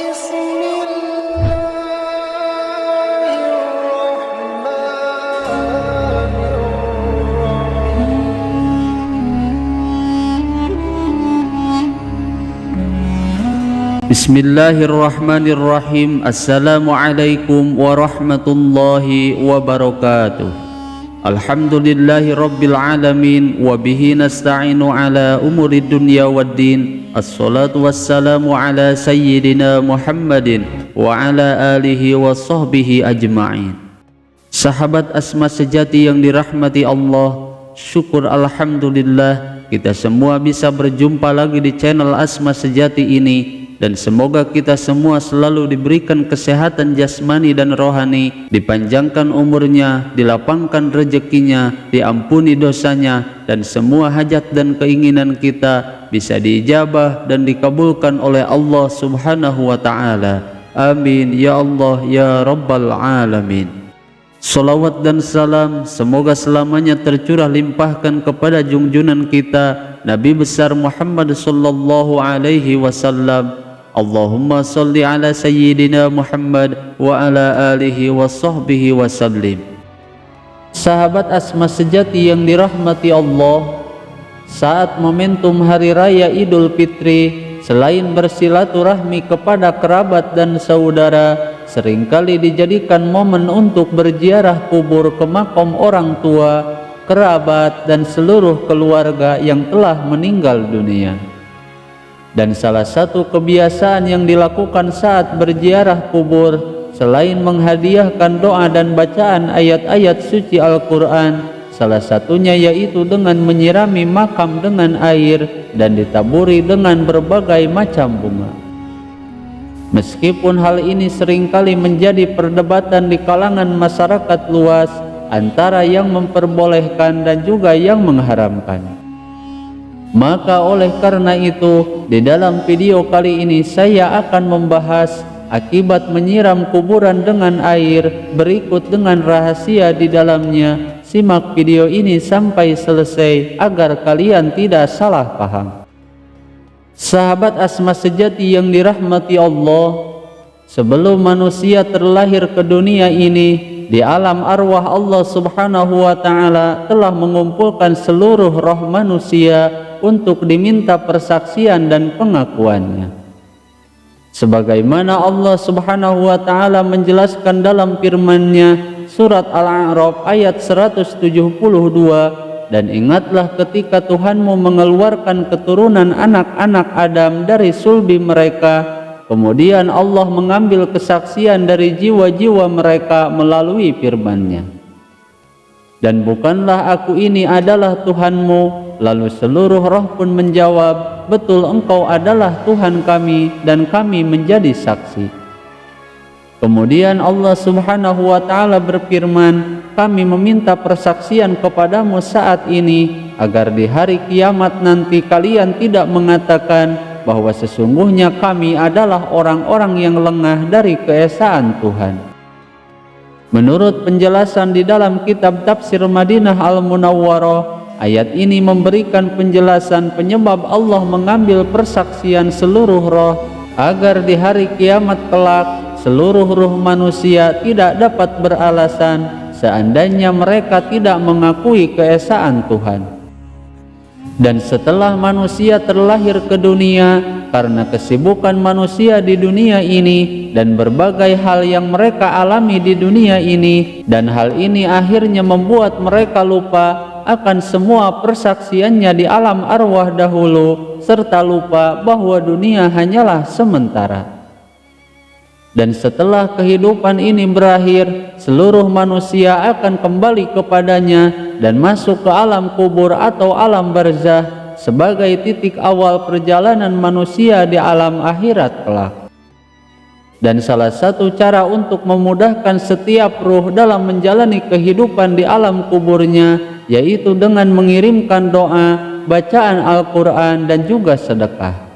بسم الله الرحمن الرحيم Bismillahirrahmanirrahim. Assalamualaikum warahmatullahi wabarakatuh. Alhamdulillahi rabbil alamin. Wabihi nasta'inu ala umuri dunya waddin. Assalatu wassalamu ala sayyidina Muhammadin wa ala alihi wa sahbihi ajma'in. Sahabat Asma sejati yang dirahmati Allah, syukur alhamdulillah kita semua bisa berjumpa lagi di channel Asma Sejati ini. Dan semoga kita semua selalu diberikan kesehatan jasmani dan rohani, dipanjangkan umurnya, dilapangkan rezekinya, diampuni dosanya, dan semua hajat dan keinginan kita bisa diijabah dan dikabulkan oleh Allah Subhanahu wa Ta'ala. Amin ya Allah ya Rabbal Alamin. Salawat dan salam semoga selamanya tercurah limpahkan kepada junjunan kita Nabi besar Muhammad sallallahu alaihi wasallam. Allahumma salli ala sayyidina Muhammad wa ala alihi wa sahbihi wa sallim. Sahabat Asma sejati yang dirahmati Allah, saat momentum Hari Raya Idul Fitri, selain bersilaturahmi kepada kerabat dan saudara, seringkali dijadikan momen untuk berziarah kubur ke makam orang tua, kerabat, dan seluruh keluarga yang telah meninggal dunia. Dan salah satu kebiasaan yang dilakukan saat berziarah kubur, selain menghadiahkan doa dan bacaan ayat-ayat suci Al-Quran, salah satunya yaitu dengan menyirami makam dengan air dan ditaburi dengan berbagai macam bunga. Meskipun hal ini seringkali menjadi perdebatan di kalangan masyarakat luas antara yang memperbolehkan dan juga yang mengharamkan. Maka oleh karena itu, di dalam video kali ini saya akan membahas akibat menyiram kuburan dengan air berikut dengan rahasia di dalamnya. Simak video ini sampai selesai agar kalian tidak salah paham. Sahabat Asma sejati yang dirahmati Allah, sebelum manusia terlahir ke dunia ini, di alam arwah Allah Subhanahu wa Ta'ala telah mengumpulkan seluruh roh manusia untuk diminta persaksian dan pengakuannya. Sebagaimana Allah Subhanahu wa Ta'ala menjelaskan dalam firman-Nya surat Al-A'raf ayat 172, dan ingatlah ketika Tuhanmu mengeluarkan keturunan anak-anak Adam dari sulbi mereka, kemudian Allah mengambil kesaksian dari jiwa-jiwa mereka melalui firman-Nya. Dan bukanlah aku ini adalah Tuhanmu? Lalu seluruh roh pun menjawab, betul engkau adalah Tuhan kami dan kami menjadi saksi. Kemudian Allah Subhanahu wa Ta'ala berfirman, kami meminta persaksian kepadamu saat ini agar di hari kiamat nanti kalian tidak mengatakan bahwa sesungguhnya kami adalah orang-orang yang lengah dari keesaan Tuhan. Menurut penjelasan di dalam kitab Tafsir Madinah Al-Munawwarah, ayat ini memberikan penjelasan penyebab Allah mengambil persaksian seluruh roh agar di hari kiamat kelak seluruh ruh manusia tidak dapat beralasan seandainya mereka tidak mengakui keesaan Tuhan. Dan setelah manusia terlahir ke dunia, karena kesibukan manusia di dunia ini dan berbagai hal yang mereka alami di dunia ini, dan hal ini akhirnya membuat mereka lupa akan semua persaksiannya di alam arwah dahulu, serta lupa bahwa dunia hanyalah sementara. Dan setelah kehidupan ini berakhir, seluruh manusia akan kembali kepadanya dan masuk ke alam kubur atau alam barzah sebagai titik awal perjalanan manusia di alam akhirat kelak. Dan salah satu cara untuk memudahkan setiap ruh dalam menjalani kehidupan di alam kuburnya yaitu dengan mengirimkan doa, bacaan Al-Quran, dan juga sedekah.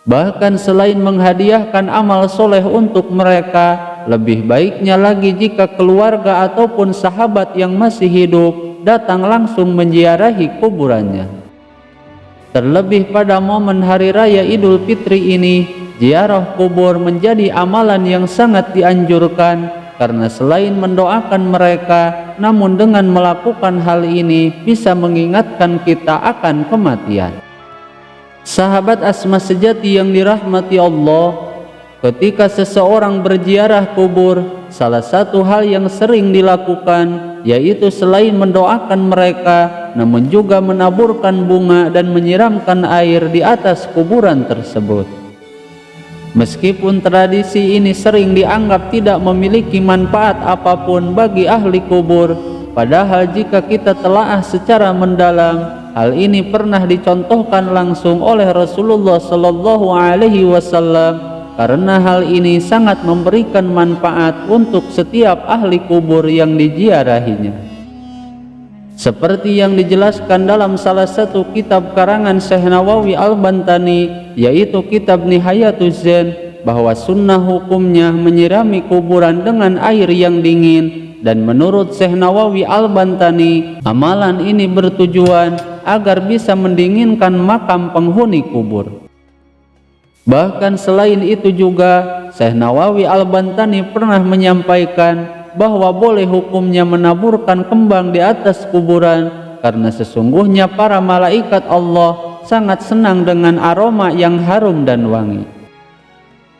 Bahkan selain menghadiahkan amal soleh untuk mereka, lebih baiknya lagi jika keluarga ataupun sahabat yang masih hidup datang langsung menziarahi kuburannya. Terlebih pada momen Hari Raya Idul Fitri ini, ziarah kubur menjadi amalan yang sangat dianjurkan, karena selain mendoakan mereka, namun dengan melakukan hal ini bisa mengingatkan kita akan kematian. Sahabat Asma sejati yang dirahmati Allah, ketika seseorang berziarah kubur, salah satu hal yang sering dilakukan yaitu selain mendoakan mereka, namun juga menaburkan bunga dan menyiramkan air di atas kuburan tersebut. Meskipun tradisi ini sering dianggap tidak memiliki manfaat apapun bagi ahli kubur, padahal jika kita telaah secara mendalam, hal ini pernah dicontohkan langsung oleh Rasulullah Shallallahu Alaihi Wasallam, karena hal ini sangat memberikan manfaat untuk setiap ahli kubur yang diziarahinya. Seperti yang dijelaskan dalam salah satu kitab karangan Syekh Nawawi Al-Bantani, yaitu kitab Nihayatuz Zain, bahwa sunnah hukumnya menyirami kuburan dengan air yang dingin, dan menurut Syekh Nawawi Al-Bantani, amalan ini bertujuan agar bisa mendinginkan makam penghuni kubur. Bahkan selain itu juga, Syekh Nawawi Al-Bantani pernah menyampaikan bahwa boleh hukumnya menaburkan kembang di atas kuburan, karena sesungguhnya para malaikat Allah sangat senang dengan aroma yang harum dan wangi.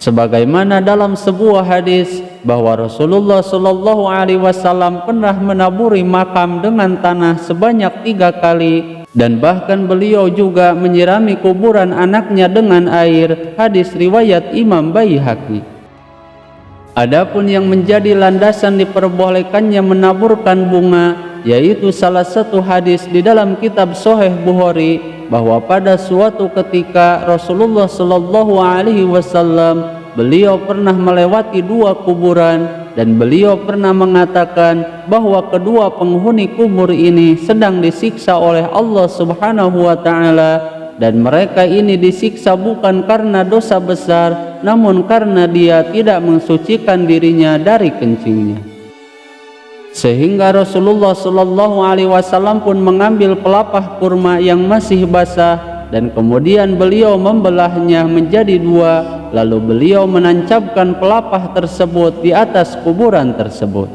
Sebagaimana dalam sebuah hadis bahwa Rasulullah Shallallahu Alaihi Wasallam pernah menaburi makam dengan tanah sebanyak 3 kali, dan bahkan beliau juga menyirami kuburan anaknya dengan air. Hadis riwayat Imam Baihaqi. Adapun yang menjadi landasan diperbolehkannya menaburkan bunga, yaitu salah satu hadis di dalam kitab Sahih Bukhari, bahwa pada suatu ketika Rasulullah Shallallahu Alaihi Wasallam beliau pernah melewati 2 kuburan, dan beliau pernah mengatakan bahwa kedua penghuni kubur ini sedang disiksa oleh Allah Subhanahu wa Ta'ala, dan mereka ini disiksa bukan karena dosa besar, namun karena dia tidak mensucikan dirinya dari kencingnya. Sehingga Rasulullah Shallallahu Alaihi Wasallam pun mengambil pelapah kurma yang masih basah, dan kemudian beliau membelahnya menjadi 2, lalu beliau menancapkan pelapah tersebut di atas kuburan tersebut.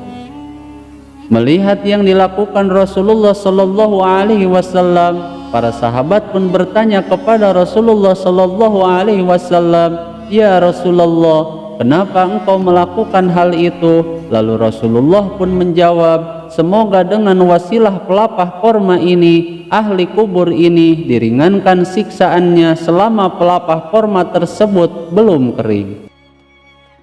Melihat yang dilakukan Rasulullah Shallallahu Alaihi Wasallam, para sahabat pun bertanya kepada Rasulullah Shallallahu Alaihi Wasallam, "Ya Rasulullah, kenapa engkau melakukan hal itu?" Lalu Rasulullah pun menjawab, "Semoga dengan wasilah pelapah korma ini, ahli kubur ini diringankan siksaannya selama pelapah korma tersebut belum kering."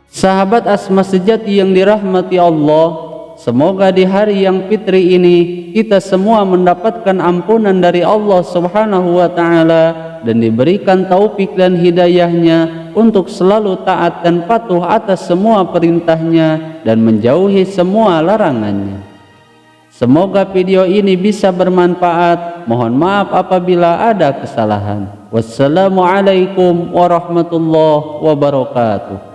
Sahabat Asma sejati yang dirahmati Allah, semoga di hari yang fitri ini kita semua mendapatkan ampunan dari Allah Subhanahu wa Ta'ala, dan diberikan taufik dan hidayahnya untuk selalu taat dan patuh atas semua perintahnya dan menjauhi semua larangannya. Semoga video ini bisa bermanfaat. Mohon maaf apabila ada kesalahan. Wassalamualaikum warahmatullahi wabarakatuh.